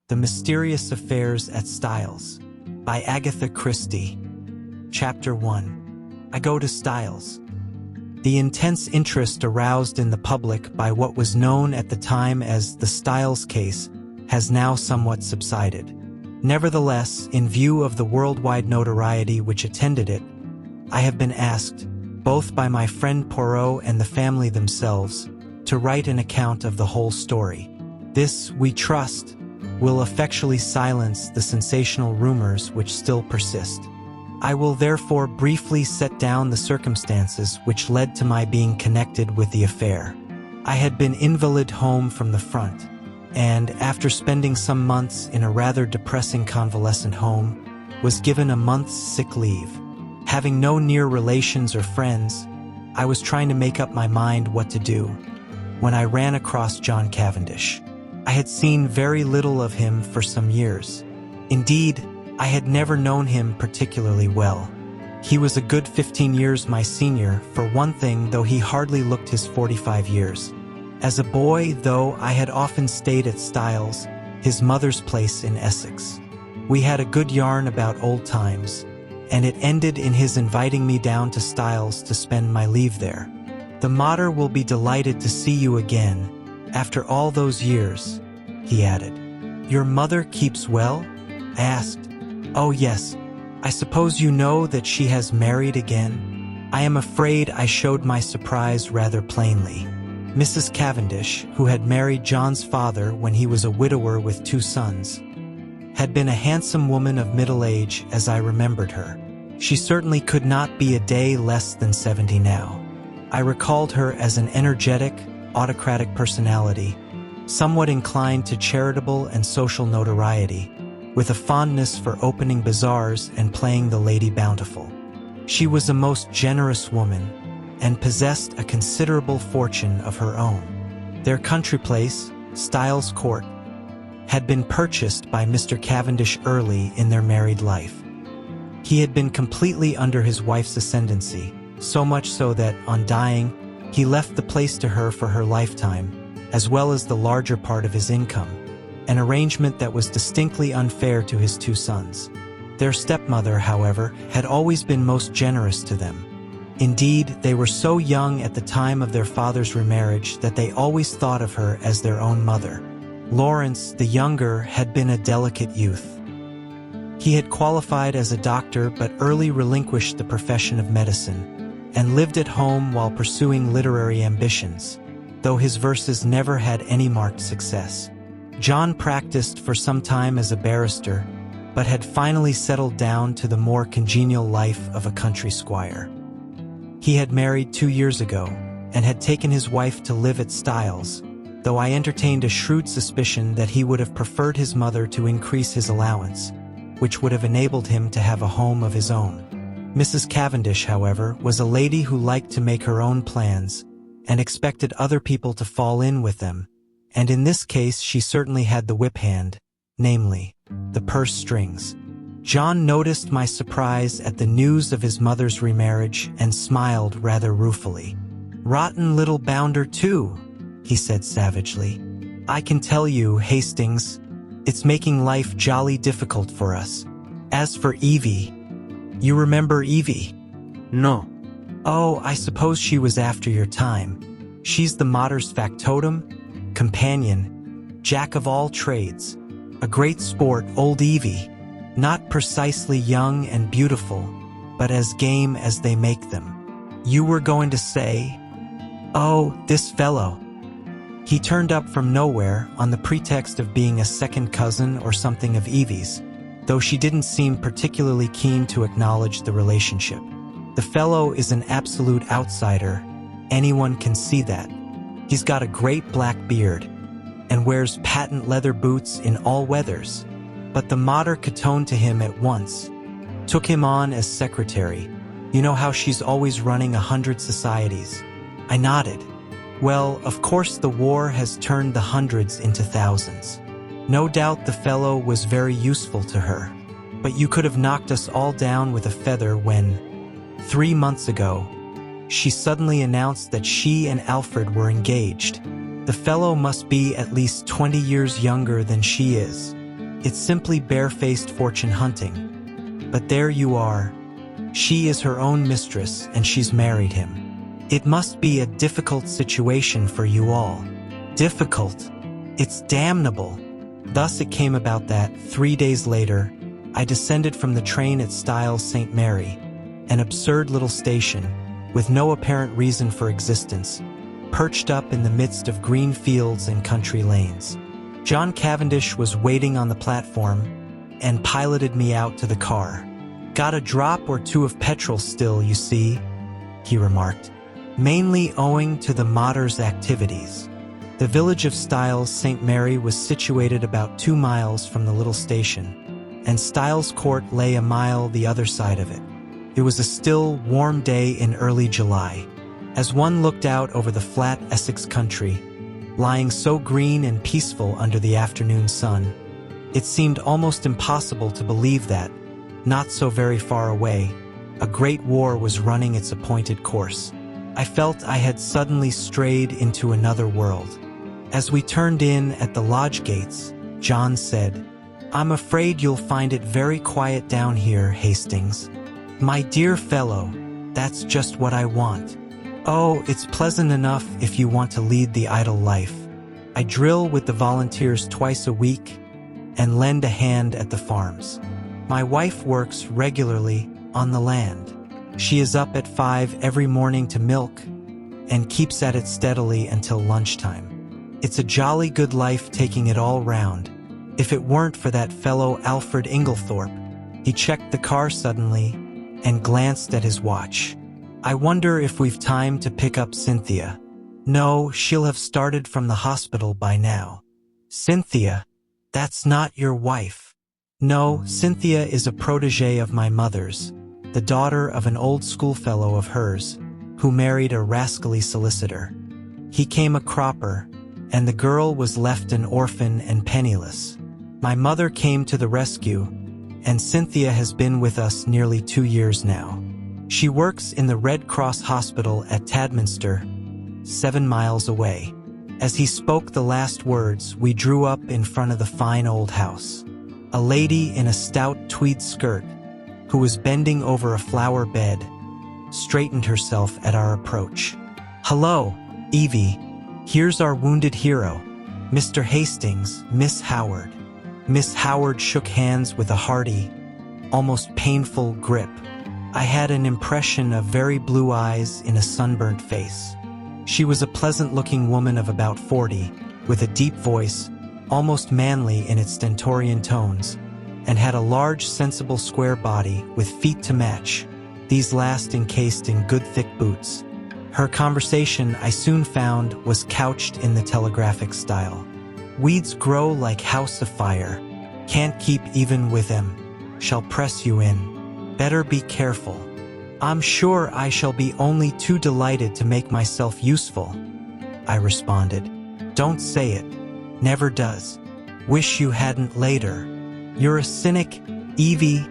The Mysterious Affairs at Styles by Agatha Christie. Chapter 1. I go to Styles. The intense interest aroused in the public by what was known at the time as the Styles case has now somewhat subsided. Nevertheless, in view of the worldwide notoriety which attended it, I have been asked, both by my friend Poirot and the family themselves, to write an account of the whole story. This, we trust, will effectually silence the sensational rumors which still persist. I will therefore briefly set down the circumstances which led to my being connected with the affair. I had been invalid home from the front, and after spending some months in a rather depressing convalescent home, was given a month's sick leave. Having no near relations or friends, I was trying to make up my mind what to do, when I ran across John Cavendish. I had seen very little of him for some years. Indeed, I had never known him particularly well. He was a good 15 years my senior, for one thing, though he hardly looked his 45 years. As a boy, though, I had often stayed at Styles, his mother's place in Essex. We had a good yarn about old times, and it ended in his inviting me down to Styles to spend my leave there. "The mater will be delighted to see you again, after all those years," he added. "Your mother keeps well?" I asked. "Oh yes, I suppose you know that she has married again?" I am afraid I showed my surprise rather plainly. Mrs. Cavendish, who had married John's father when he was a widower with 2 sons, had been a handsome woman of middle age as I remembered her. She certainly could not be a day less than 70 now. I recalled her as an energetic, autocratic personality, somewhat inclined to charitable and social notoriety, with a fondness for opening bazaars and playing the Lady Bountiful. She was a most generous woman, and possessed a considerable fortune of her own. Their country place, Styles Court, had been purchased by Mr. Cavendish early in their married life. He had been completely under his wife's ascendancy, so much so that, on dying, he left the place to her for her lifetime, as well as the larger part of his income, an arrangement that was distinctly unfair to his 2 sons. Their stepmother, however, had always been most generous to them. Indeed, they were so young at the time of their father's remarriage that they always thought of her as their own mother. Lawrence, the younger, had been a delicate youth. He had qualified as a doctor but early relinquished the profession of medicine, and lived at home while pursuing literary ambitions, though his verses never had any marked success. John practiced for some time as a barrister, but had finally settled down to the more congenial life of a country squire. He had married 2 years ago, and had taken his wife to live at Styles, though I entertained a shrewd suspicion that he would have preferred his mother to increase his allowance, which would have enabled him to have a home of his own. Mrs. Cavendish, however, was a lady who liked to make her own plans, and expected other people to fall in with them, and in this case she certainly had the whip hand, namely, the purse strings. John noticed my surprise at the news of his mother's remarriage and smiled rather ruefully. "Rotten little bounder too," he said savagely. "I can tell you, Hastings, it's making life jolly difficult for us. As for Evie, you remember Evie?" "No." "Oh, I suppose she was after your time. She's the mater's factotum, companion, jack of all trades. A great sport, old Evie. Not precisely young and beautiful, but as game as they make them." "You were going to say?" "Oh, this fellow. He turned up from nowhere on the pretext of being a second cousin or something of Evie's, though she didn't seem particularly keen to acknowledge the relationship. The fellow is an absolute outsider. Anyone can see that. He's got a great black beard, and wears patent leather boots in all weathers. But the mater catoned to him at once, took him on as secretary. You know how she's always running 100 societies." I nodded. "Well, of course the war has turned the hundreds into thousands. No doubt the fellow was very useful to her, but you could have knocked us all down with a feather when, 3 months ago, she suddenly announced that she and Alfred were engaged. The fellow must be at least 20 years younger than she is. It's simply barefaced fortune hunting. But there you are. She is her own mistress and she's married him. It must be a difficult situation for you all. Difficult. It's damnable. Thus it came about that, 3 days later, I descended from the train at Styles St. Mary, an absurd little station, with no apparent reason for existence, perched up in the midst of green fields and country lanes. John Cavendish was waiting on the platform and piloted me out to the car. "Got a drop or two of petrol still, you see," he remarked, mainly owing to the mater's activities. The village of Styles St. Mary was situated about 2 miles from the little station, and Styles Court lay a mile the other side of it. It was a still, warm day in early July. As one looked out over the flat Essex country, lying so green and peaceful under the afternoon sun, it seemed almost impossible to believe that, not so very far away, a great war was running its appointed course. I felt I had suddenly strayed into another world. As we turned in at the lodge gates, John said, "I'm afraid you'll find it very quiet down here, Hastings." "My dear fellow, that's just what I want." "Oh, it's pleasant enough if you want to lead the idle life. I drill with the volunteers twice a week and lend a hand at the farms. My wife works regularly on the land. She is up at 5 every morning to milk and keeps at it steadily until lunchtime. It's a jolly good life taking it all round. If it weren't for that fellow Alfred Inglethorpe." He checked the car suddenly and glanced at his watch. "I wonder if we've time to pick up Cynthia." "No, she'll have started from the hospital by now." "Cynthia? That's not your wife." "No, Cynthia is a protégée of my mother's, the daughter of an old schoolfellow of hers, who married a rascally solicitor. He came a cropper, and the girl was left an orphan and penniless. My mother came to the rescue, and Cynthia has been with us nearly 2 years now. She works in the Red Cross Hospital at Tadminster, 7 miles away." As he spoke the last words, we drew up in front of the fine old house. A lady in a stout tweed skirt, who was bending over a flower bed, straightened herself at our approach. "Hello, Evie. Here's our wounded hero, Mr. Hastings, Miss Howard." Miss Howard shook hands with a hearty, almost painful grip. I had an impression of very blue eyes in a sunburnt face. She was a pleasant-looking woman of about 40, with a deep voice, almost manly in its stentorian tones, and had a large, sensible square body with feet to match, these last encased in good thick boots. Her conversation, I soon found, was couched in the telegraphic style. "Weeds grow like house afire. Can't keep even with 'em. Shall press you in. Better be careful." "I'm sure I shall be only too delighted to make myself useful," I responded. "Don't say it. Never does. Wish you hadn't later." "You're a cynic, Evie,"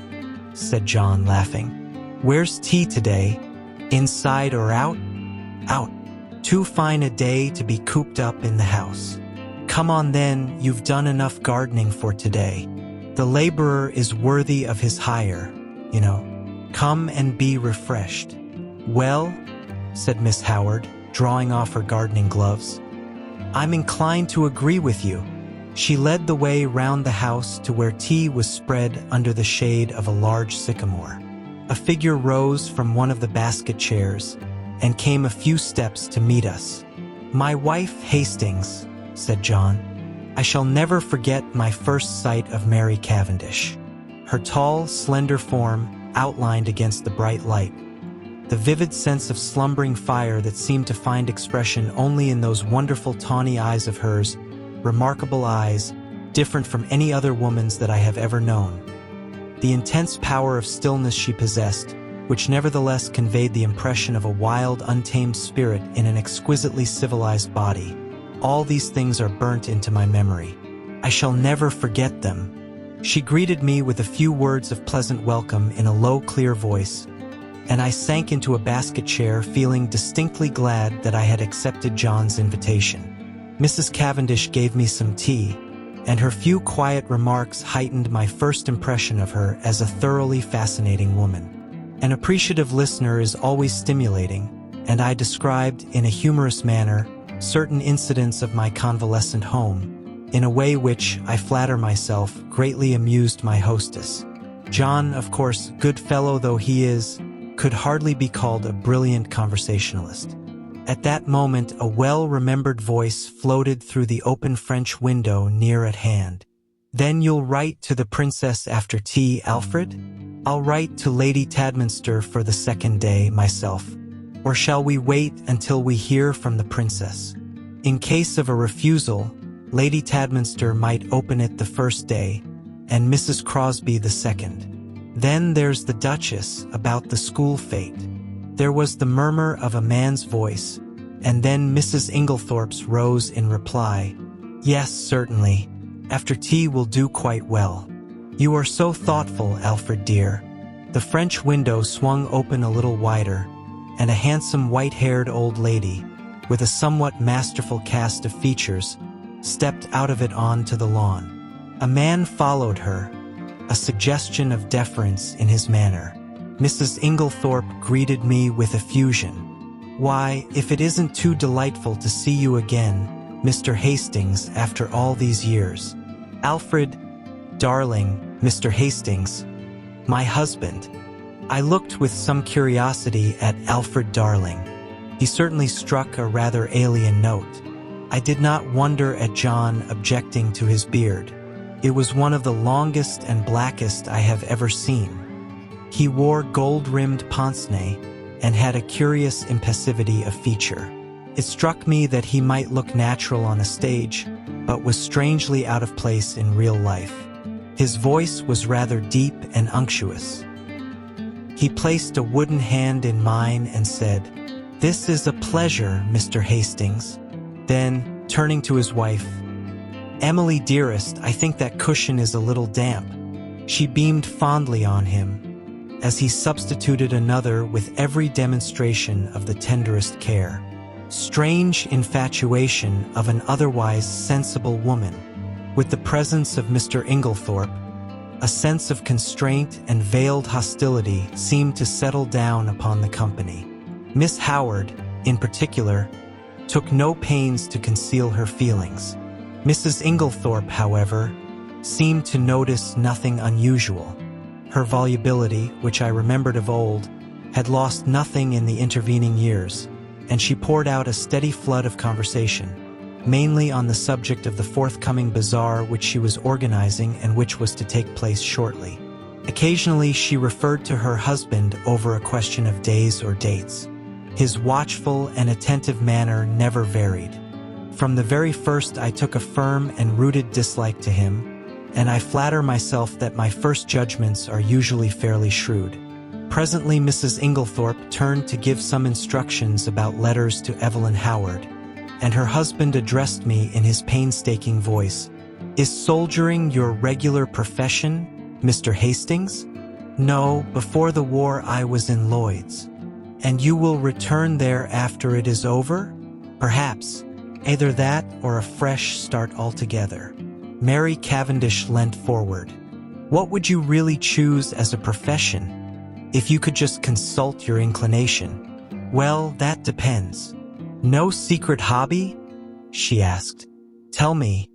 said John, laughing. "Where's tea today? Inside or out?" "Out. Too fine a day to be cooped up in the house." "Come on then, you've done enough gardening for today. The laborer is worthy of his hire, you know. Come and be refreshed." "Well," said Miss Howard, drawing off her gardening gloves, "I'm inclined to agree with you." She led the way round the house to where tea was spread under the shade of a large sycamore. A figure rose from one of the basket chairs and came a few steps to meet us. "My wife, Hastings," said John. "I shall never forget my first sight of Mary Cavendish. Her tall, slender form outlined against the bright light. The vivid sense of slumbering fire that seemed to find expression only in those wonderful tawny eyes of hers, remarkable eyes, different from any other woman's that I have ever known. The intense power of stillness she possessed, which nevertheless conveyed the impression of a wild, untamed spirit in an exquisitely civilized body. All these things are burnt into my memory. I shall never forget them." She greeted me with a few words of pleasant welcome in a low, clear voice, and I sank into a basket chair feeling distinctly glad that I had accepted John's invitation. Mrs. Cavendish gave me some tea, and her few quiet remarks heightened my first impression of her as a thoroughly fascinating woman. An appreciative listener is always stimulating, and I described, in a humorous manner, certain incidents of my convalescent home, in a way which, I flatter myself, greatly amused my hostess. John, of course, good fellow though he is, could hardly be called a brilliant conversationalist. At that moment, a well-remembered voice floated through the open French window near at hand. "Then you'll write to the princess after tea, Alfred?" "I'll write to Lady Tadminster for the second day, myself. Or shall we wait until we hear from the princess? In case of a refusal, Lady Tadminster might open it the first day, and Mrs. Crosby the second. Then there's the Duchess about the school fete." There was the murmur of a man's voice, and then Mrs. Inglethorpe's rose in reply. "Yes, certainly. After tea will do quite well. You are so thoughtful, Alfred dear." The French window swung open a little wider, and a handsome white-haired old lady, with a somewhat masterful cast of features, stepped out of it onto the lawn. A man followed her, a suggestion of deference in his manner. Mrs. Inglethorpe greeted me with effusion. "Why, if it isn't too delightful to see you again, Mr. Hastings, after all these years. Alfred, darling, Mr. Hastings, my husband." I looked with some curiosity at Alfred Darling. He certainly struck a rather alien note. I did not wonder at John objecting to his beard. It was one of the longest and blackest I have ever seen. He wore gold-rimmed pince-nez and had a curious impassivity of feature. It struck me that he might look natural on a stage, but was strangely out of place in real life. His voice was rather deep and unctuous. He placed a wooden hand in mine and said, "This is a pleasure, Mr. Hastings." Then, turning to his wife, "Emily, dearest, I think that cushion is a little damp." She beamed fondly on him, as he substituted another with every demonstration of the tenderest care. Strange infatuation of an otherwise sensible woman. With the presence of Mr. Inglethorpe, a sense of constraint and veiled hostility seemed to settle down upon the company. Miss Howard, in particular, took no pains to conceal her feelings. Mrs. Inglethorpe, however, seemed to notice nothing unusual. Her volubility, which I remembered of old, had lost nothing in the intervening years, and she poured out a steady flood of conversation, mainly on the subject of the forthcoming bazaar which she was organizing and which was to take place shortly. Occasionally she referred to her husband over a question of days or dates. His watchful and attentive manner never varied. From the very first I took a firm and rooted dislike to him, and I flatter myself that my first judgments are usually fairly shrewd. Presently Mrs. Inglethorpe turned to give some instructions about letters to Evelyn Howard, and her husband addressed me in his painstaking voice. "Is soldiering your regular profession, Mr. Hastings?" "No, before the war I was in Lloyd's." "And you will return there after it is over?" "Perhaps. Either that or a fresh start altogether." Mary Cavendish leant forward. "What would you really choose as a profession, if you could just consult your inclination?" "Well, that depends." "No secret hobby?" she asked. "Tell me,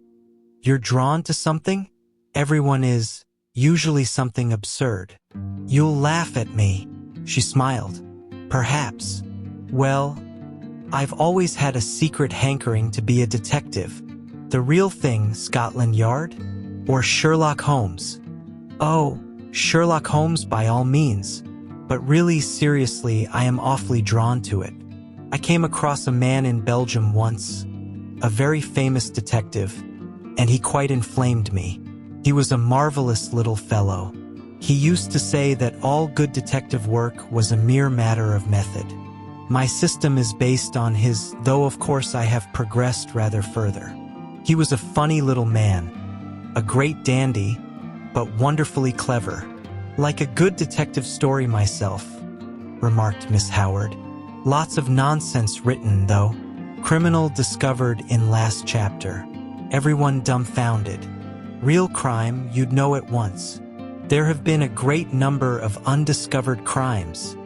you're drawn to something?" "Everyone is, usually something absurd." "You'll laugh at me." She smiled. "Perhaps. Well, I've always had a secret hankering to be a detective. The real thing, Scotland Yard? Or Sherlock Holmes?" "Oh, Sherlock Holmes by all means. But really, seriously, I am awfully drawn to it. I came across a man in Belgium once, a very famous detective, and he quite inflamed me. He was a marvelous little fellow. He used to say that all good detective work was a mere matter of method. My system is based on his, though of course I have progressed rather further. He was a funny little man, a great dandy, but wonderfully clever. Like a good detective story myself," remarked Miss Howard. "Lots of nonsense written, though. Criminal discovered in last chapter. Everyone dumbfounded. Real crime, you'd know at once. There have been a great number of undiscovered crimes,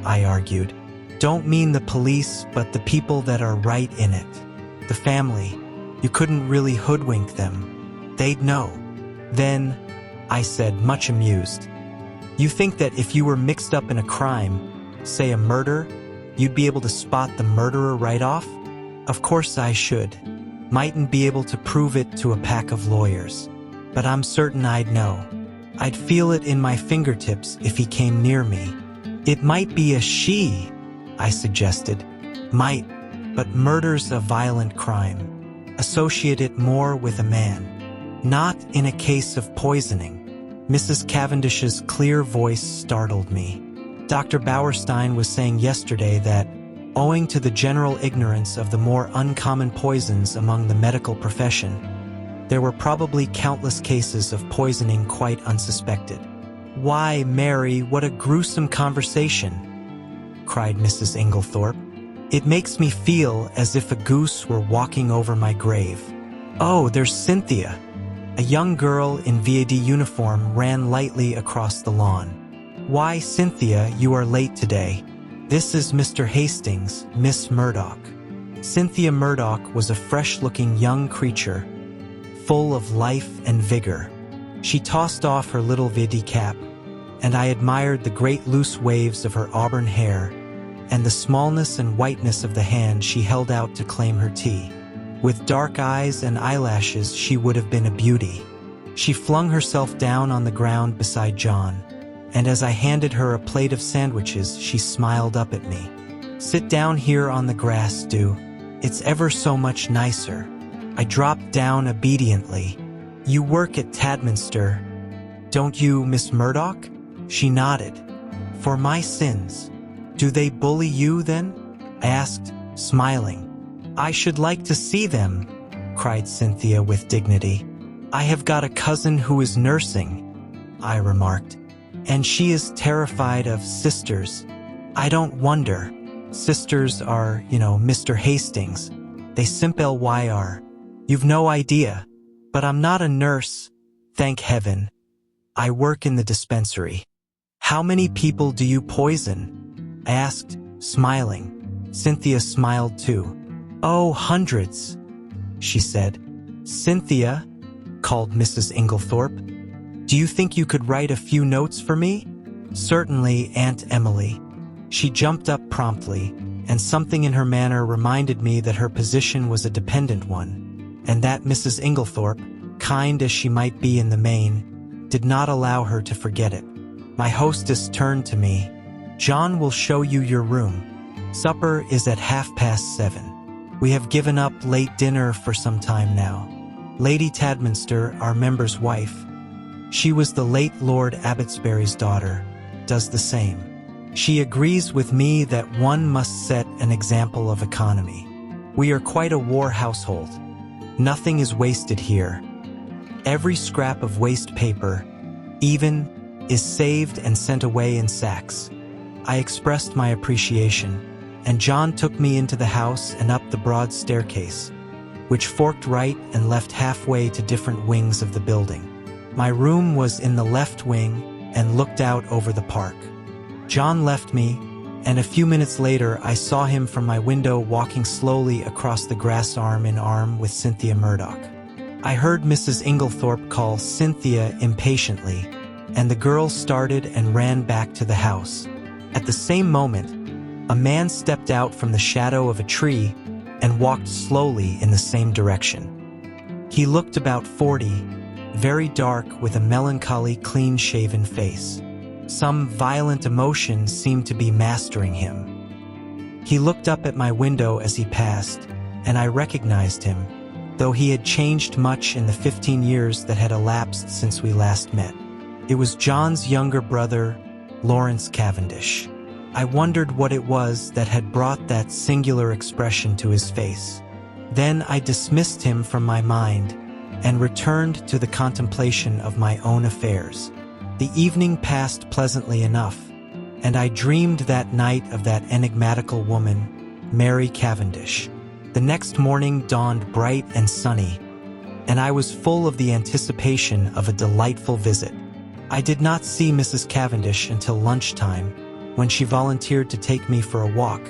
I argued. Don't mean the police, but the people that are right in it. The family. You couldn't really hoodwink them. They'd know. Then, I said, much amused, you think that if you were mixed up in a crime, say a murder, you'd be able to spot the murderer right off? Of course I should. Mightn't be able to prove it to a pack of lawyers. But I'm certain I'd know. I'd feel it in my fingertips if he came near me. It might be a she, I suggested. Might, but murder's a violent crime. Associate it more with a man. Not in a case of poisoning. Mrs. Cavendish's clear voice startled me. Dr. Bauerstein was saying yesterday that, owing to the general ignorance of the more uncommon poisons among the medical profession, there were probably countless cases of poisoning quite unsuspected. "Why, Mary, what a gruesome conversation!" cried Mrs. Inglethorpe. "It makes me feel as if a goose were walking over my grave." "Oh, there's Cynthia!" A young girl in VAD uniform ran lightly across the lawn. "Why, Cynthia, you are late today. This is Mr. Hastings, Miss Murdoch." Cynthia Murdoch was a fresh-looking young creature, full of life and vigor. She tossed off her little VD cap, and I admired the great loose waves of her auburn hair and the smallness and whiteness of the hand she held out to claim her tea. With dark eyes and eyelashes, she would have been a beauty. She flung herself down on the ground beside John, and as I handed her a plate of sandwiches, she smiled up at me. "Sit down here on the grass, do. It's ever so much nicer." I dropped down obediently. "You work at Tadminster, don't you, Miss Murdoch?" She nodded. "For my sins. Do they bully you, then?" I asked, smiling. "I should like to see them," cried Cynthia with dignity. "I have got a cousin who is nursing," I remarked, "and she is terrified of sisters. I don't wonder. Sisters are, Mr. Hastings. They simple YR. You've no idea. But I'm not a nurse, thank heaven. I work in the dispensary." "How many people do you poison?" I asked, smiling. Cynthia smiled too. "Oh, hundreds," she said. "Cynthia," called Mrs. Inglethorpe, "do you think you could write a few notes for me?" "Certainly, Aunt Emily." She jumped up promptly, and something in her manner reminded me that her position was a dependent one, and that Mrs. Inglethorpe, kind as she might be in the main, did not allow her to forget it. My hostess turned to me. "John will show you your room. Supper is at 7:30. We have given up late dinner for some time now. Lady Tadminster, our member's wife, she was the late Lord Abbotsbury's daughter, does the same. She agrees with me that one must set an example of economy. We are quite a war household. Nothing is wasted here. Every scrap of waste paper, even, is saved and sent away in sacks." I expressed my appreciation, and John took me into the house and up the broad staircase, which forked right and left halfway to different wings of the building. My room was in the left wing and looked out over the park. John left me, and a few minutes later I saw him from my window walking slowly across the grass arm in arm with Cynthia Murdoch. I heard Mrs. Inglethorpe call Cynthia impatiently, and the girl started and ran back to the house. At the same moment, a man stepped out from the shadow of a tree and walked slowly in the same direction. He looked about 40, very dark with a melancholy, clean-shaven face. Some violent emotion seemed to be mastering him. He looked up at my window as he passed, and I recognized him, though he had changed much in the 15 years that had elapsed since we last met. It was John's younger brother, Lawrence Cavendish. I wondered what it was that had brought that singular expression to his face. Then I dismissed him from my mind and returned to the contemplation of my own affairs. The evening passed pleasantly enough, and I dreamed that night of that enigmatical woman, Mary Cavendish. The next morning dawned bright and sunny, and I was full of the anticipation of a delightful visit. I did not see Mrs. Cavendish until lunchtime, when she volunteered to take me for a walk,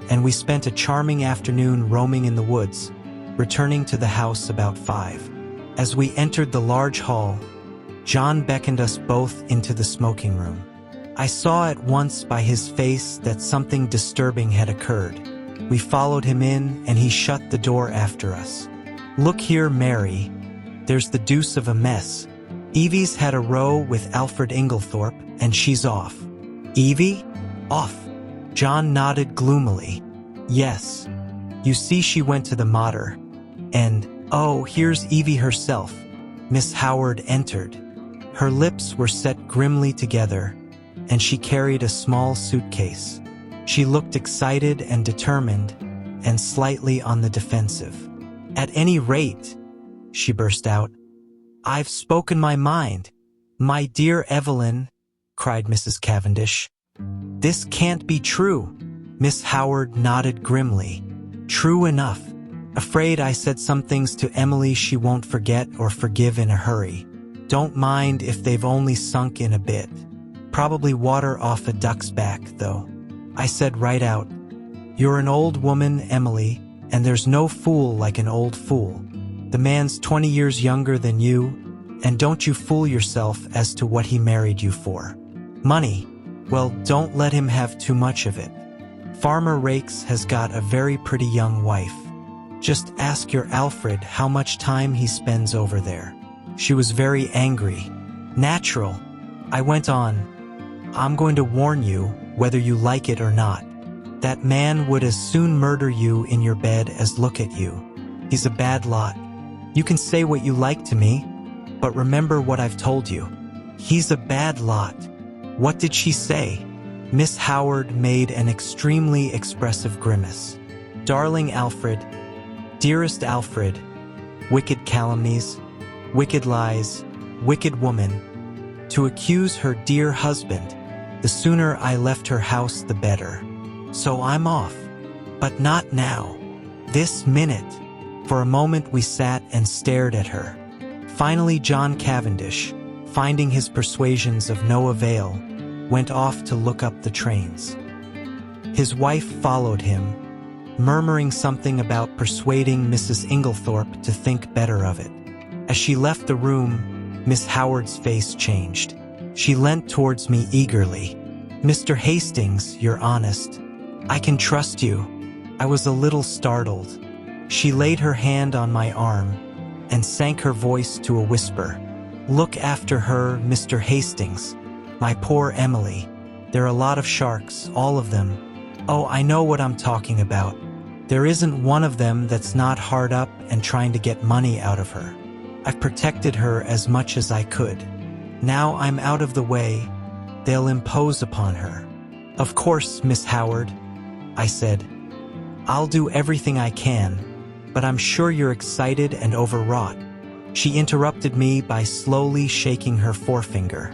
and we spent a charming afternoon roaming in the woods, returning to the house about 5. As we entered the large hall, John beckoned us both into the smoking room. I saw at once by his face that something disturbing had occurred. We followed him in, and he shut the door after us. "Look here, Mary. There's the deuce of a mess. Evie's had a row with Alfred Inglethorpe, and she's off." "Evie? Off?" John nodded gloomily. "Yes. You see, she went to the mater. And, oh, here's Evie herself." Miss Howard entered. Her lips were set grimly together, and she carried a small suitcase. She looked excited and determined, and slightly on the defensive. "At any rate," she burst out, "I've spoken my mind." "My dear Evelyn," cried Mrs. Cavendish, "this can't be true." Miss Howard nodded grimly. "True enough. Afraid I said some things to Emily she won't forget or forgive in a hurry. Don't mind if they've only sunk in a bit. Probably water off a duck's back, though. I said right out, 'You're an old woman, Emily, and there's no fool like an old fool. The man's 20 years younger than you, and don't you fool yourself as to what he married you for. Money, well, don't let him have too much of it. Farmer Rakes has got a very pretty young wife. Just ask your Alfred how much time he spends over there.' She was very angry. Natural. I went on, 'I'm going to warn you, whether you like it or not. That man would as soon murder you in your bed as look at you. He's a bad lot. You can say what you like to me, but remember what I've told you. He's a bad lot.'" What did she say? Miss Howard made an extremely expressive grimace. "Darling Alfred, dearest Alfred, wicked calumnies, wicked lies, wicked woman. To accuse her dear husband, the sooner I left her house the better. So I'm off. But not now. This minute." For a moment we sat and stared at her. Finally John Cavendish, finding his persuasions of no avail, went off to look up the trains. His wife followed him, murmuring something about persuading Mrs. Inglethorpe to think better of it. As she left the room, Miss Howard's face changed. She leant towards me eagerly. "Mr. Hastings, you're honest. I can trust you." I was a little startled. She laid her hand on my arm and sank her voice to a whisper. "Look after her, Mr. Hastings. My poor Emily. There are a lot of sharks, all of them. Oh, I know what I'm talking about. There isn't one of them that's not hard up and trying to get money out of her. I've protected her as much as I could. Now I'm out of the way, they'll impose upon her." "Of course, Miss Howard," I said. "I'll do everything I can, but I'm sure you're excited and overwrought." She interrupted me by slowly shaking her forefinger.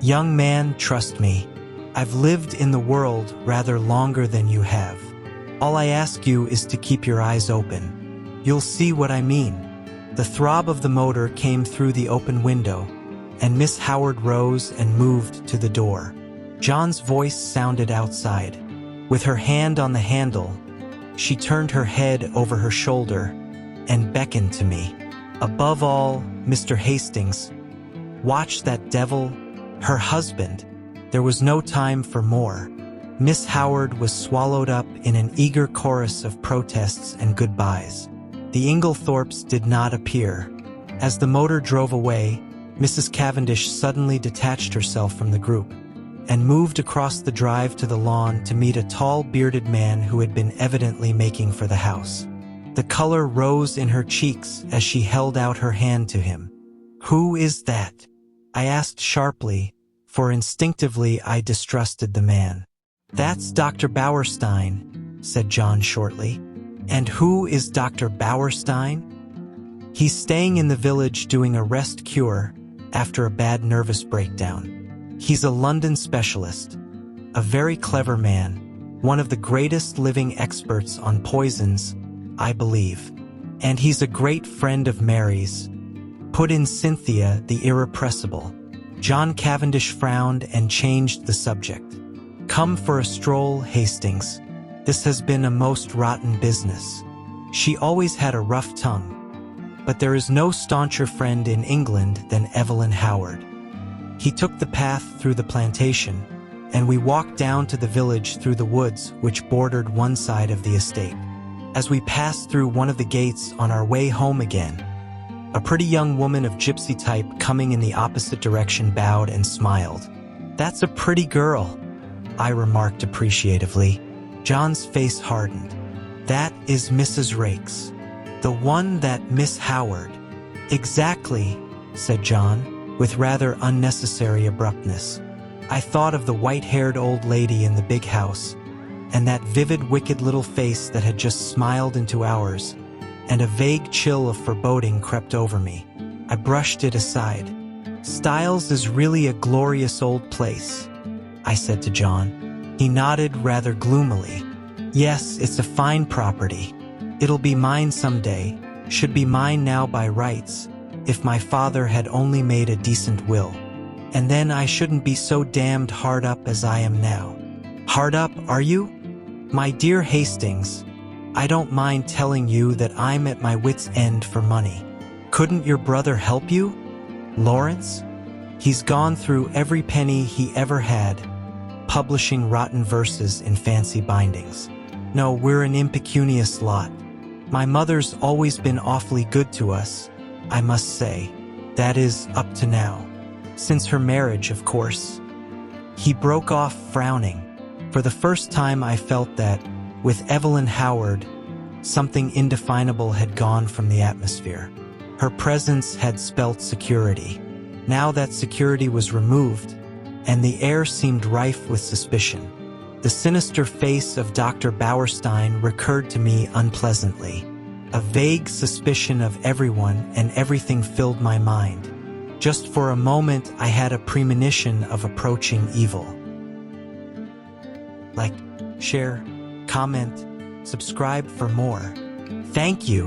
"Young man, trust me. I've lived in the world rather longer than you have. All I ask you is to keep your eyes open. You'll see what I mean." The throb of the motor came through the open window, and Miss Howard rose and moved to the door. John's voice sounded outside. With her hand on the handle, she turned her head over her shoulder and beckoned to me. "Above all, Mr. Hastings, watch that devil, her husband." There was no time for more. Miss Howard was swallowed up in an eager chorus of protests and goodbyes. The Inglethorpes did not appear. As the motor drove away, Mrs. Cavendish suddenly detached herself from the group and moved across the drive to the lawn to meet a tall, bearded man who had been evidently making for the house. The color rose in her cheeks as she held out her hand to him. "Who is that?" I asked sharply, for instinctively I distrusted the man. "That's Dr. Bauerstein," said John shortly. "And who is Dr. Bauerstein?" "He's staying in the village doing a rest cure after a bad nervous breakdown. He's a London specialist, a very clever man, one of the greatest living experts on poisons, I believe. And he's a great friend of Mary's, put in Cynthia the irrepressible. John Cavendish frowned and changed the subject. Come for a stroll, Hastings. This has been a most rotten business. She always had a rough tongue. But there is no stauncher friend in England than Evelyn Howard. He took the path through the plantation, and we walked down to the village through the woods which bordered one side of the estate. As we passed through one of the gates on our way home again, a pretty young woman of gypsy type coming in the opposite direction bowed and smiled. "That's a pretty girl," I remarked appreciatively. John's face hardened. "That is Mrs. Raikes. The one that Miss Howard." "Exactly," said John, with rather unnecessary abruptness. I thought of the white-haired old lady in the big house, and that vivid, wicked little face that had just smiled into ours, and a vague chill of foreboding crept over me. I brushed it aside. "Styles is really a glorious old place," I said to John. He nodded rather gloomily. "Yes, it's a fine property. It'll be mine someday, should be mine now by rights, if my father had only made a decent will. And then I shouldn't be so damned hard up as I am now." "Hard up, are you?" "My dear Hastings, I don't mind telling you that I'm at my wit's end for money. Couldn't your brother help you? Lawrence? He's gone through every penny he ever had, publishing rotten verses in fancy bindings. No, we're an impecunious lot. My mother's always been awfully good to us, I must say. That is, up to now. Since her marriage, of course." He broke off, frowning. For the first time I felt that, with Evelyn Howard, something indefinable had gone from the atmosphere. Her presence had spelt security. Now that security was removed, and the air seemed rife with suspicion. The sinister face of Dr. Bauerstein recurred to me unpleasantly. A vague suspicion of everyone and everything filled my mind. Just for a moment I had a premonition of approaching evil. Like, share, comment, subscribe for more. Thank you.